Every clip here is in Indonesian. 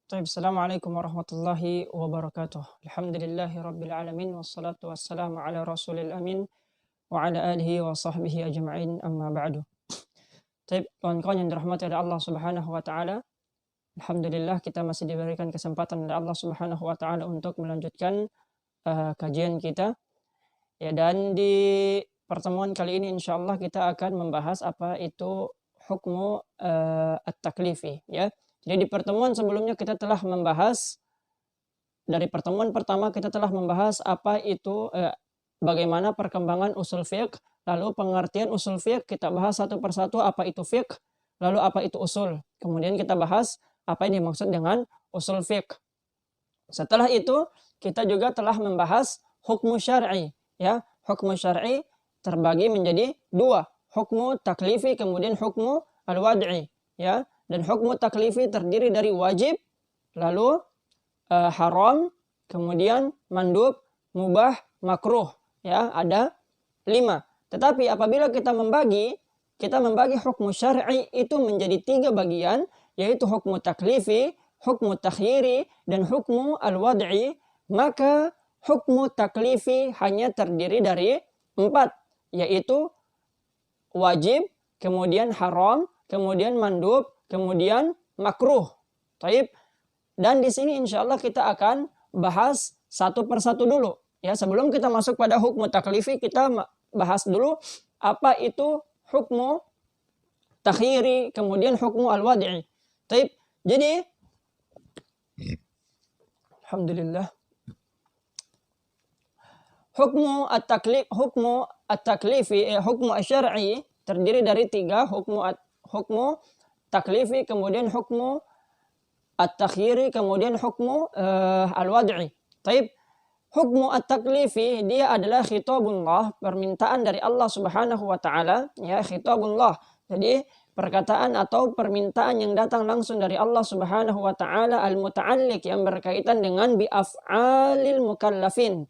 Assalamualaikum warahmatullahi wabarakatuh. Alhamdulillahi rabbil alamin wassalatu wassalamu ala rasulil amin wa ala alihi wa sahbihi ajma'in amma ba'du. Kawan-kawan yang dirahmati oleh Allah Subhanahu wa taala, alhamdulillah kita masih diberikan kesempatan oleh Allah Subhanahu wa taala untuk melanjutkan kajian kita. Ya, dan di pertemuan kali ini insyaallah kita akan membahas apa itu hukmu at-taklifi, ya. Jadi di pertemuan sebelumnya kita telah membahas, dari pertemuan pertama kita telah membahas apa itu bagaimana perkembangan usul fiqh, lalu pengertian usul fiqh kita bahas satu persatu apa itu fiqh, lalu apa itu usul. Kemudian kita bahas apa yang dimaksud dengan usul fiqh. Setelah itu kita juga telah membahas hukmu syar'i, ya. Hukmu syar'i terbagi menjadi dua, hukmu taklifi kemudian hukmu al-wad'i, ya. Dan hukmu taklifi terdiri dari wajib, lalu haram, kemudian mandub, mubah, makruh, ya, ada 5. Tetapi apabila kita membagi hukmu syar'i itu menjadi 3 bagian, yaitu hukmu taklifi, hukmu takhyiri, dan hukmu al-wad'i, maka hukmu taklifi hanya terdiri dari 4, yaitu wajib, kemudian haram, kemudian mandub, kemudian makruh. Taib. Dan di sini insyaallah kita akan bahas satu persatu dulu. Ya, sebelum kita masuk pada hukmu taklifi, kita bahas dulu apa itu hukmu takhyiri, kemudian hukmu al-wad'i. Taib. Jadi alhamdulillah. Hukmu at-taklifi, hukmu asy-syar'i terdiri dari 3, hukmu taklifi, kemudian hukmu at-takhyiri, kemudian hukmu al-wad'i. Taib. Hukmu at-taklifi dia adalah khitabullah, permintaan dari Allah Subhanahu wa taala, ya, khitabullah. Jadi perkataan atau permintaan yang datang langsung dari Allah Subhanahu wa taala, al-muta'alliq, yang berkaitan dengan bi af'alil mukallafin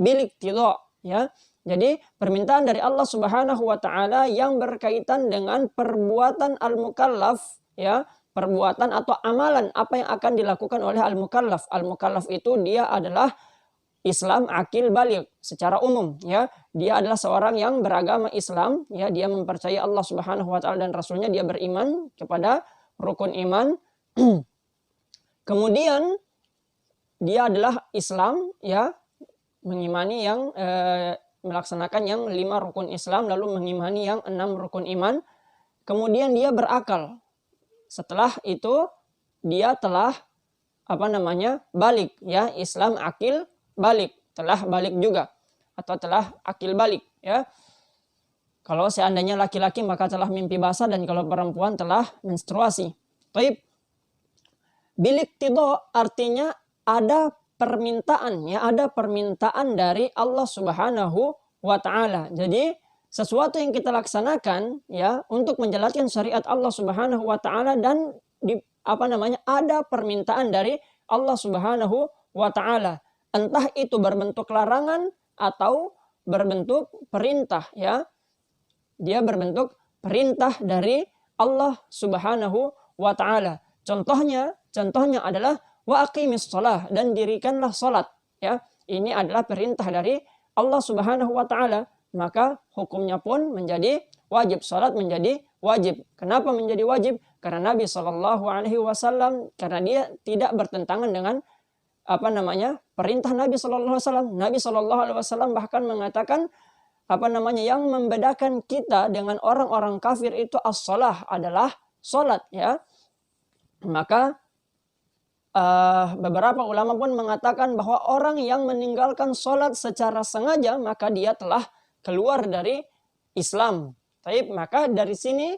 bil iqtida', ya. Jadi permintaan dari Allah Subhanahu wa taala yang berkaitan dengan perbuatan al-mukallaf, ya, perbuatan atau amalan apa yang akan dilakukan oleh al-mukallaf. Al-mukallaf itu dia adalah Islam akil baligh secara umum, ya. Dia adalah seorang yang beragama Islam, ya, dia mempercayai Allah Subhanahu wa taala dan rasulnya, dia beriman kepada rukun iman. Kemudian dia adalah Islam, ya, mengimani yang melaksanakan yang 5 rukun Islam, lalu mengimani yang 6 rukun iman. Kemudian dia berakal. Setelah itu dia telah balik, ya, Islam akil balik, telah balik juga atau telah akil balik, ya. Kalau seandainya laki-laki maka telah mimpi basah, dan kalau perempuan telah menstruasi. Taib. Bil iqtida artinya ada permintaan, ya, ada permintaan dari Allah Subhanahu wa taala. Jadi sesuatu yang kita laksanakan, ya, untuk menjalankan syariat Allah Subhanahu wa taala, dan ada permintaan dari Allah Subhanahu wa taala. Entah itu berbentuk larangan atau berbentuk perintah, ya. Dia berbentuk perintah dari Allah Subhanahu wa taala. Contohnya adalah wa aqimis shalah, dan dirikanlah salat, ya. Ini adalah perintah dari Allah Subhanahu wa taala, maka hukumnya pun menjadi wajib, salat menjadi wajib. Kenapa menjadi wajib? Karena Nabi Shallallahu alaihi wasallam, karena dia tidak bertentangan dengan perintah Nabi Shallallahu alaihi wasallam. Nabi Shallallahu alaihi wasallam bahkan mengatakan yang membedakan kita dengan orang-orang kafir itu as-shalah, adalah salat, ya. Maka beberapa ulama pun mengatakan bahwa orang yang meninggalkan sholat secara sengaja maka dia telah keluar dari Islam. Taib. Maka dari sini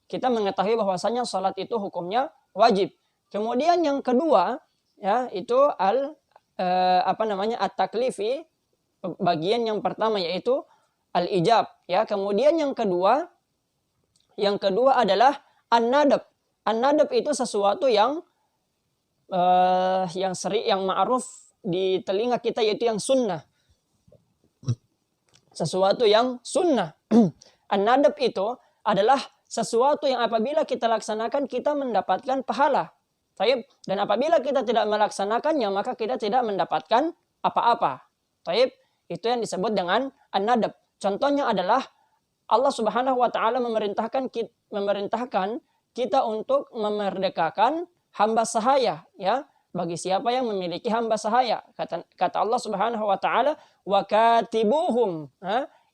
kita mengetahui bahwasanya sholat itu hukumnya wajib. Kemudian yang kedua, ya, itu at-taklifi, bagian yang pertama yaitu al-ijab, ya. Kemudian yang kedua adalah an-nadab. An-nadab itu sesuatu yang ma'ruf di telinga kita, yaitu yang sunnah. Sesuatu yang sunnah. An-nadab itu adalah sesuatu yang apabila kita laksanakan kita mendapatkan pahala. Taib. Dan apabila kita tidak melaksanakannya, maka kita tidak mendapatkan apa-apa. Taib. Itu yang disebut dengan an-nadab. Contohnya adalah Allah Subhanahu wa taala memerintahkan kita untuk memerdekakan hamba sahaya, ya. Bagi siapa yang memiliki hamba sahaya. Kata Allah Subhanahu wa taala, "Wa katibuhum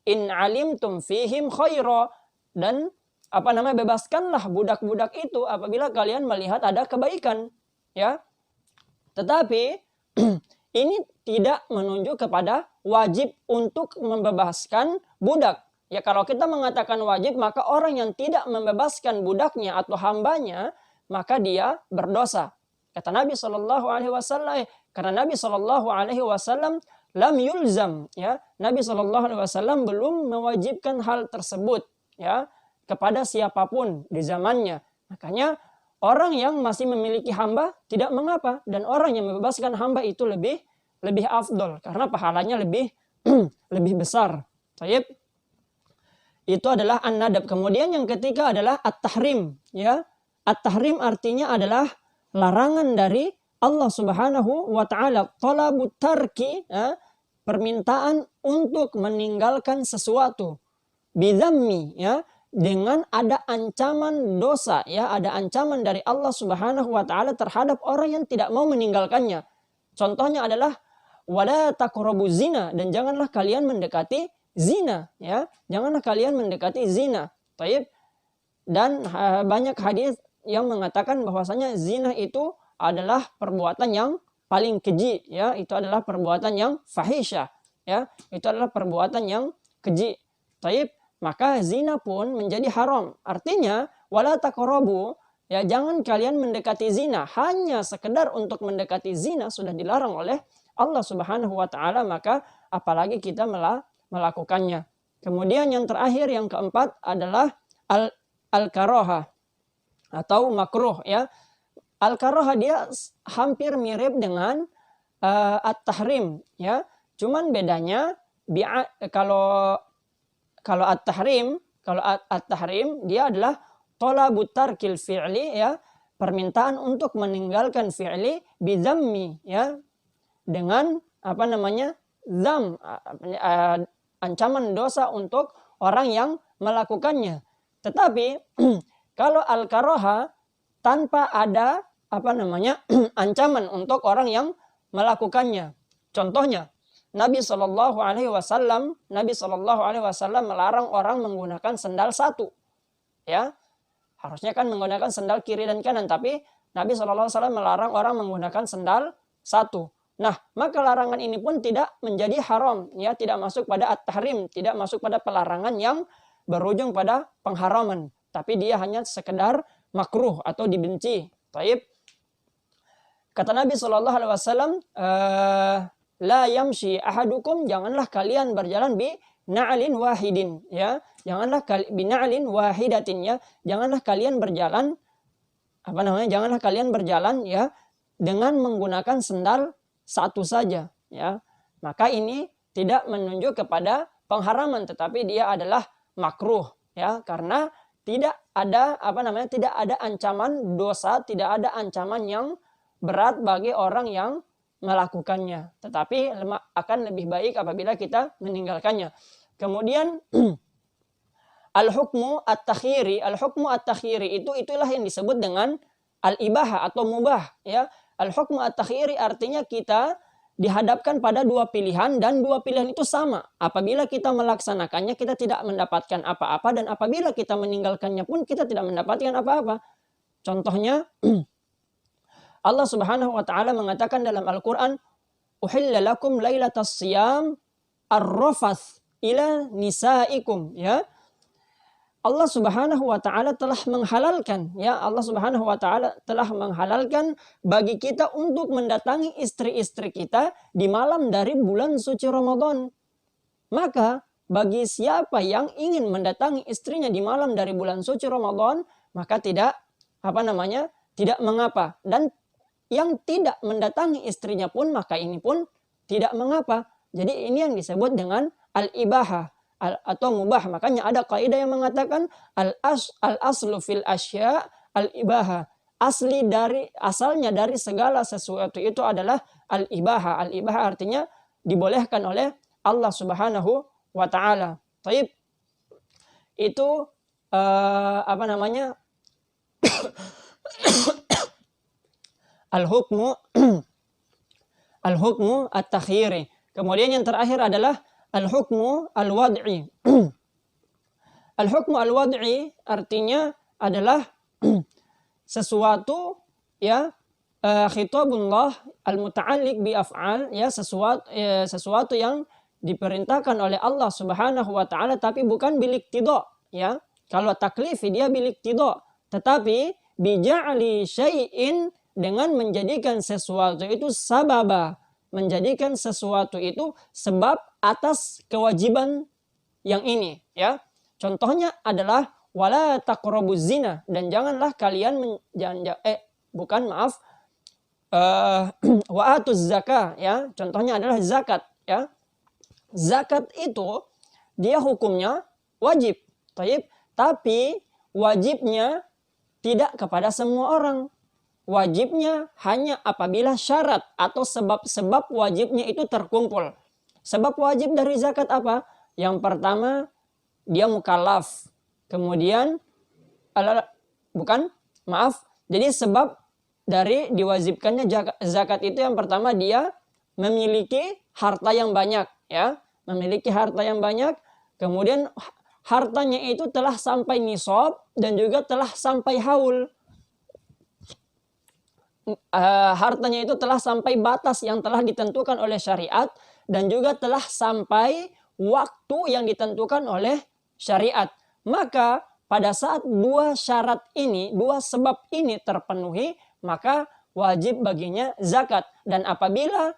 in alimtum fihim khaira." Dan bebaskanlah budak-budak itu apabila kalian melihat ada kebaikan, ya. Tetapi ini tidak menunjuk kepada wajib untuk membebaskan budak. Ya, kalau kita mengatakan wajib, maka orang yang tidak membebaskan budaknya atau hambanya, maka dia berdosa. Kata Nabi SAW, karena Nabi SAW lam yulzam, ya, Nabi SAW belum mewajibkan hal tersebut, ya, kepada siapapun di zamannya. Makanya orang yang masih memiliki hamba tidak mengapa, dan orang yang membebaskan hamba itu lebih afdol karena pahalanya lebih besar. Taib. Itu adalah an-nadab. Kemudian yang ketiga adalah at-tahrim, ya. At-tahrim artinya adalah larangan dari Allah Subhanahu wa taala, talabut tarki, ya, permintaan untuk meninggalkan sesuatu. Bidhammi, ya, dengan ada ancaman dosa, ya, ada ancaman dari Allah Subhanahu wa taala terhadap orang yang tidak mau meninggalkannya. Contohnya adalah wala taqrabuz zina, dan janganlah kalian mendekati zina, ya. Janganlah kalian mendekati zina. Taib. Dan banyak hadis yang mengatakan bahwasanya zina itu adalah perbuatan yang paling keji, ya. Itu adalah perbuatan yang fahisyah, ya. Itu adalah perbuatan yang keji. Taib. Maka zina pun menjadi haram. Artinya wala taqrabu, ya, jangan kalian mendekati zina. Hanya sekedar untuk mendekati zina sudah dilarang oleh Allah Subhanahu wa taala, maka apalagi kita melakukannya. Kemudian yang terakhir, yang keempat adalah al-karoha atau makruh, ya. Al-karoha dia hampir mirip dengan at-tahrim, ya. Cuman bedanya kalau at-tahrim dia adalah talabut tarkil fi'li, ya, permintaan untuk meninggalkan fi'li bidhammi, ya, dengan zam, ancaman dosa untuk orang yang melakukannya. Tetapi kalau al-karoha tanpa ada ancaman untuk orang yang melakukannya. Contohnya Nabi SAW melarang orang menggunakan sendal satu, ya. Harusnya kan menggunakan sendal kiri dan kanan, tapi Nabi SAW melarang orang menggunakan sendal satu. Nah, maka larangan ini pun tidak menjadi haram, ya, tidak masuk pada at-tahrim, tidak masuk pada pelarangan yang berujung pada pengharaman, tapi dia hanya sekedar makruh atau dibenci. Taib. Kata Nabi SAW, la yamshi ahadukum, janganlah kalian berjalan bi na'lin wahidin, ya. Janganlah bi na'lin wahidatin, ya. Janganlah kalian berjalan janganlah kalian berjalan, ya, dengan menggunakan sendal satu saja, ya. Maka ini tidak menunjuk kepada pengharaman, tetapi dia adalah makruh, ya, karena tidak ada tidak ada ancaman dosa, tidak ada ancaman yang berat bagi orang yang melakukannya, tetapi akan lebih baik apabila kita meninggalkannya. Kemudian al-hukmu at-takhiri, itulah yang disebut dengan al-ibahah atau mubah, ya. Al-hukmu at-takhiri artinya kita dihadapkan pada dua pilihan dan dua pilihan itu sama. Apabila kita melaksanakannya kita tidak mendapatkan apa-apa, dan apabila kita meninggalkannya pun kita tidak mendapatkan apa-apa. Contohnya Allah Subhanahu wa taala mengatakan dalam Al-Qur'an, "Uhilla lakum lailatas siyam ar-rafath ila nisaikum", ya. Allah Subhanahu wa taala telah menghalalkan, ya, Allah Subhanahu wa taala telah menghalalkan bagi kita untuk mendatangi istri-istri kita di malam dari bulan suci Ramadan. Maka bagi siapa yang ingin mendatangi istrinya di malam dari bulan suci Ramadan, maka tidak mengapa. Dan yang tidak mendatangi istrinya pun, maka ini pun tidak mengapa. Jadi ini yang disebut dengan al-ibahah atau mubah. Makanya ada kaidah yang mengatakan al-aslu fil asya al-ibahah. asalnya dari segala sesuatu itu adalah al-ibahah. Al-ibahah artinya dibolehkan oleh Allah Subhanahu wa taala. Baik. Itu apa namanya? Al-hukmu al-hukmu at-takhyiri. Kemudian yang terakhir adalah al-hukmu al-wad'i. Al-hukmu al-wad'i artinya adalah sesuatu ya khitabullah al-muta'alliq bi af'al ya sesuatu yang diperintahkan oleh Allah Subhanahu wa taala tapi bukan bilik tidha ya. Kalau taklifi dia bilik tidha, tetapi bija'li syai'in dengan menjadikan sesuatu itu sababa, menjadikan sesuatu itu sebab atas kewajiban yang ini ya. Contohnya adalah wala taqrabuz zina, dan janganlah kalian wa atuz zakah ya. Contohnya adalah zakat ya. Zakat itu dia hukumnya wajib. Tapi wajibnya tidak kepada semua orang. Wajibnya hanya apabila syarat atau sebab-sebab wajibnya itu terkumpul. Sebab wajib dari zakat apa? Yang pertama dia mukallaf. Kemudian jadi sebab dari diwajibkannya zakat itu yang pertama dia memiliki harta yang banyak ya, memiliki harta yang banyak, kemudian hartanya itu telah sampai nisab dan juga telah sampai haul. Hartanya itu telah sampai batas yang telah ditentukan oleh syariat dan juga telah sampai waktu yang ditentukan oleh syariat. Maka pada saat dua syarat ini, dua sebab ini terpenuhi, maka wajib baginya zakat. Dan apabila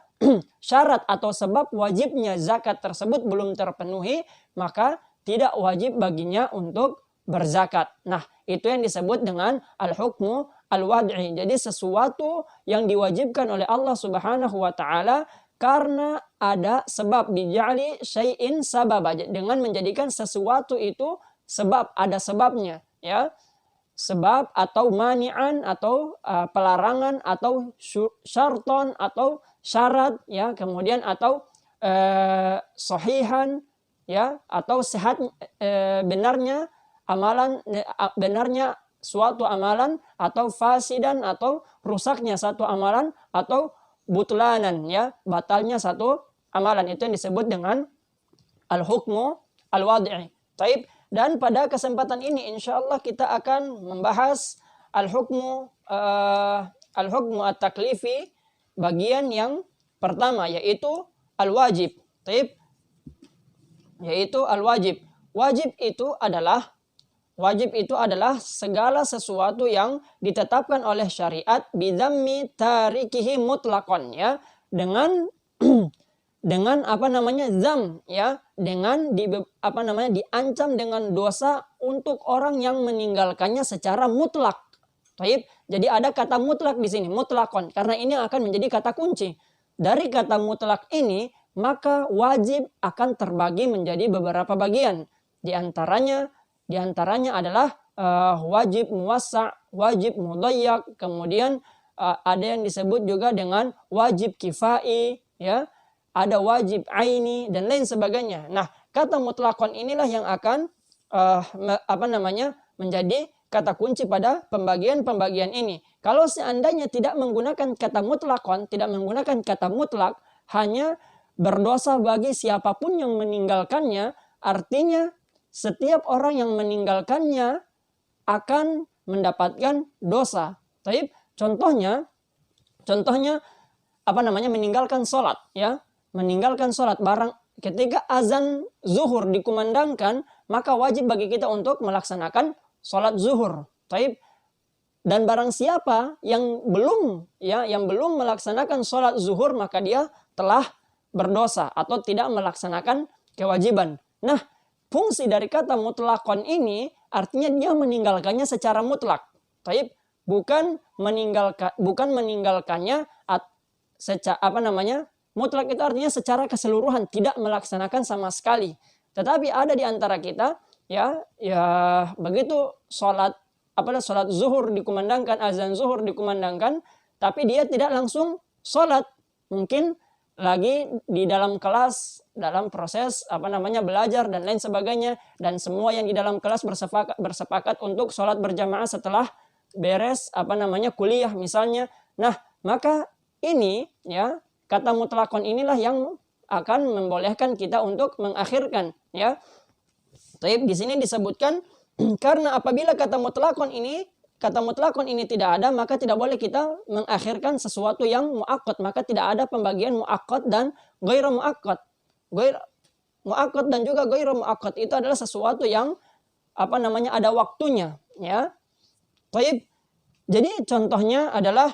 syarat atau sebab wajibnya zakat tersebut belum terpenuhi, maka tidak wajib baginya untuk berzakat. Nah, itu yang disebut dengan al-hukmu al-wad'i. Jadi sesuatu yang diwajibkan oleh Allah Subhanahu wa taala karena ada sebab, bija'li syai'in sababa, dengan menjadikan sesuatu itu sebab, ada sebabnya ya. Sebab atau mani'an atau pelarangan atau syarton atau syarat ya, kemudian atau sahihan ya, atau sehat benarnya amalan, benarnya suatu amalan, atau fasidan atau rusaknya satu amalan, atau butlanan ya, batalnya satu amalan. Itu yang disebut dengan al-hukmu al-wad'i. Taib. Dan pada kesempatan ini insyaallah kita akan membahas al-hukmu at-taklifi bagian yang pertama, yaitu al-wajib. Taib. Yaitu al-wajib. Wajib itu adalah segala sesuatu yang ditetapkan oleh syariat bidzammi tarikihi mutlaqan ya, dengan zam ya, dengan diancam dengan dosa untuk orang yang meninggalkannya secara mutlak. Baik, jadi ada kata mutlak di sini, mutlakon, karena ini akan menjadi kata kunci. Dari kata mutlak ini, maka wajib akan terbagi menjadi beberapa bagian. Di antaranya adalah wajib muwassa', wajib mudayyak, kemudian ada yang disebut juga dengan wajib kifai ya, ada wajib aini dan lain sebagainya. Nah, kata mutlakon inilah yang akan menjadi kata kunci pada pembagian ini. Kalau seandainya tidak menggunakan kata mutlakon, tidak menggunakan kata mutlak, hanya berdosa bagi siapapun yang meninggalkannya, artinya setiap orang yang meninggalkannya akan mendapatkan dosa. Taib. Contohnya meninggalkan sholat ya. Meninggalkan sholat, ketika azan zuhur dikumandangkan, maka wajib bagi kita untuk melaksanakan sholat zuhur. Taib. Dan barang siapa yang belum melaksanakan sholat zuhur, maka dia telah berdosa atau tidak melaksanakan kewajiban. Nah, fungsi dari kata mutlakon ini artinya dia meninggalkannya secara mutlak. Taib. Bukan meninggalkannya mutlak itu artinya secara keseluruhan, tidak melaksanakan sama sekali. Tetapi ada di antara kita ya begitu sholat sholat zuhur dikumandangkan, azan zuhur dikumandangkan, tapi dia tidak langsung sholat. Mungkin lagi di dalam kelas, dalam proses belajar dan lain sebagainya, dan semua yang di dalam kelas bersepakat untuk sholat berjamaah setelah beres kuliah misalnya. Nah, maka ini ya, kata mutlakon inilah yang akan membolehkan kita untuk mengakhirkan ya. Tapi di sini disebutkan karena apabila kata mutlakon ini tidak ada, maka tidak boleh kita mengakhirkan sesuatu yang muakkad. Maka tidak ada pembagian muakkad dan ghairu muakkad. Muakkad dan juga ghairu muakkad itu adalah sesuatu yang ada waktunya ya. Baik. Jadi contohnya adalah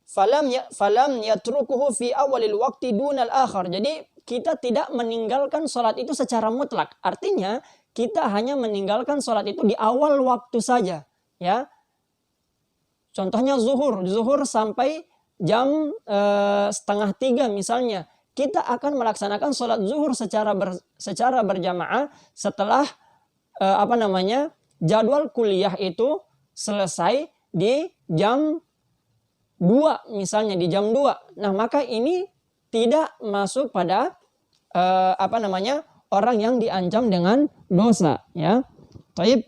falam yatrukuhu fi awalil waqti dunal akhar. Jadi kita tidak meninggalkan sholat itu secara mutlak. Artinya kita hanya meninggalkan sholat itu di awal waktu saja. Ya, contohnya zuhur sampai jam 2:30 misalnya. Kita akan melaksanakan sholat zuhur secara berjamaah setelah jadwal kuliah itu selesai di jam 2 misalnya, di jam 2. Nah, maka ini tidak masuk pada orang yang diancam dengan dosa ya. Taib.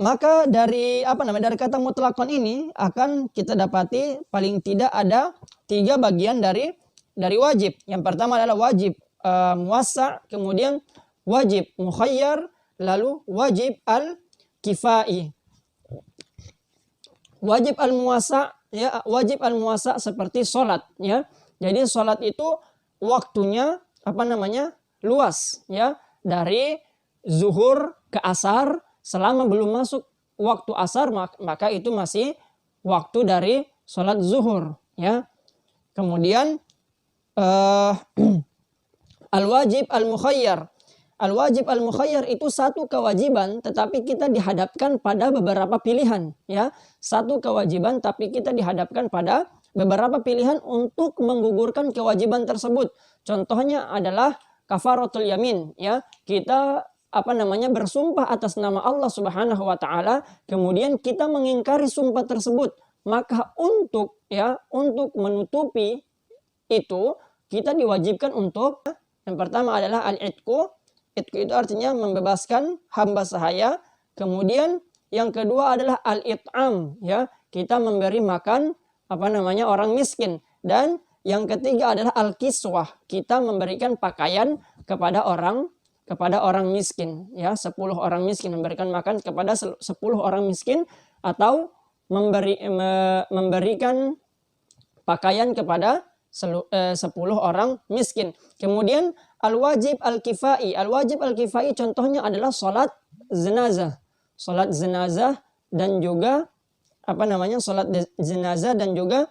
Maka dari kata mutlakon ini akan kita dapati paling tidak ada 3 bagian dari wajib. Yang pertama adalah wajib muwassa', kemudian wajib mukhayyar, lalu wajib al-kifai. Wajib al-muwassa' ya, wajib al-muwassa' seperti sholat ya. Jadi sholat itu waktunya luas ya, dari zuhur ke asar. Selama belum masuk waktu asar, maka itu masih waktu dari sholat zuhur ya. Kemudian al-wajib al-mukhayyar. Al-wajib al-mukhayyar itu satu kewajiban, tetapi kita dihadapkan pada beberapa pilihan ya. Satu kewajiban tapi kita dihadapkan pada beberapa pilihan untuk menggugurkan kewajiban tersebut. Contohnya adalah kafaratul yamin ya. Kita bersumpah atas nama Allah Subhanahu wa taala, kemudian kita mengingkari sumpah tersebut. Maka untuk menutupi itu kita diwajibkan untuk yang pertama adalah al-itqu. Itqu itu artinya membebaskan hamba sahaya. Kemudian yang kedua adalah al-it'am ya. Kita memberi makan orang miskin. Dan yang ketiga adalah al-kiswah. Kita memberikan pakaian kepada orang miskin ya, 10 orang miskin, memberikan makan kepada 10 orang miskin, atau memberikan pakaian kepada 10 orang miskin. Kemudian al-wajib al-kifai. Al-wajib al-kifai contohnya adalah salat jenazah. Salat jenazah dan juga salat jenazah dan juga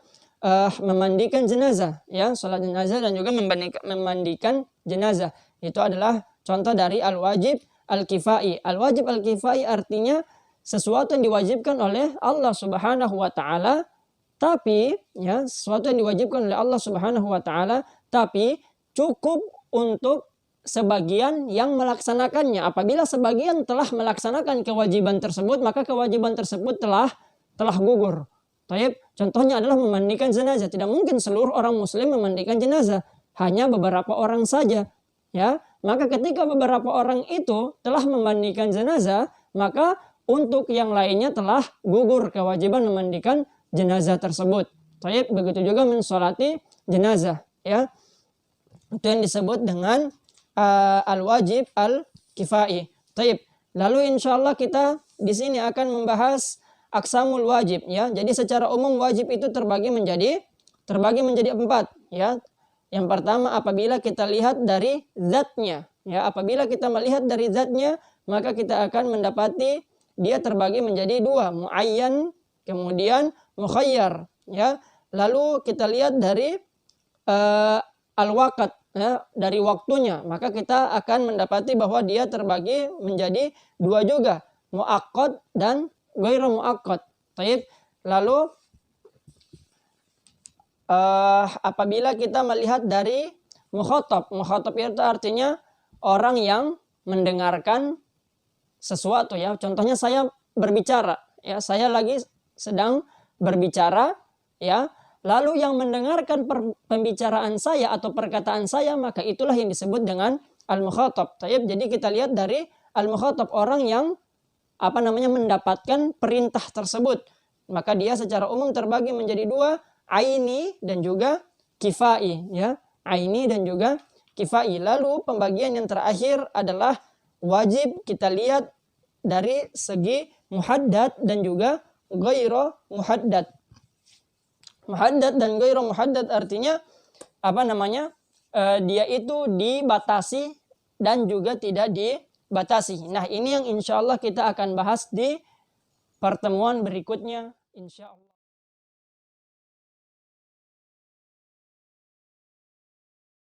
memandikan jenazah ya. Salat jenazah dan juga memandikan jenazah. Itu adalah contoh dari al-wajib al-kifai. Al-wajib al-kifai artinya sesuatu yang diwajibkan oleh Allah Subhanahu wa taala, tapi ya, sesuatu yang diwajibkan oleh Allah Subhanahu wa taala, tapi cukup untuk sebagian yang melaksanakannya. Apabila sebagian telah melaksanakan kewajiban tersebut, maka kewajiban tersebut telah gugur. Taib. Contohnya adalah memandikan jenazah. Tidak mungkin seluruh orang muslim memandikan jenazah, hanya beberapa orang saja. Ya, maka ketika beberapa orang itu telah memandikan jenazah, maka untuk yang lainnya telah gugur kewajiban memandikan jenazah tersebut. Taib. Begitu juga mensolati jenazah ya. Itu yang disebut dengan al-wajib al-kifai. Taib. Lalu insyaallah kita di sini akan membahas aqsamul wajib ya. Jadi secara umum wajib itu terbagi menjadi 4 ya. Yang pertama apabila kita lihat dari zatnya ya. Apabila kita melihat dari zatnya, maka kita akan mendapati dia terbagi menjadi 2, muayyan kemudian mukhayyar ya. Lalu kita lihat dari al-waqt ya, dari waktunya, maka kita akan mendapati bahwa dia terbagi menjadi 2 juga, muakkad dan ghairu muakkad. Baik. Lalu apabila kita melihat dari mukhatab itu artinya orang yang mendengarkan sesuatu ya. Contohnya saya berbicara ya, saya lagi sedang berbicara ya. Lalu yang mendengarkan pembicaraan saya atau perkataan saya, maka itulah yang disebut dengan al-mukhatab. Jadi kita lihat dari al-mukhatab, orang yang mendapatkan perintah tersebut. Maka dia secara umum terbagi menjadi dua, aini dan juga kifai ya. Aini dan juga kifai. Lalu pembagian yang terakhir adalah wajib, kita lihat dari segi muhaddad dan juga ghairu muhaddad. Muhaddad dan ghairu muhaddad artinya dia itu dibatasi dan juga tidak dibatasi. Nah, ini yang insya Allah kita akan bahas di pertemuan berikutnya insya Allah.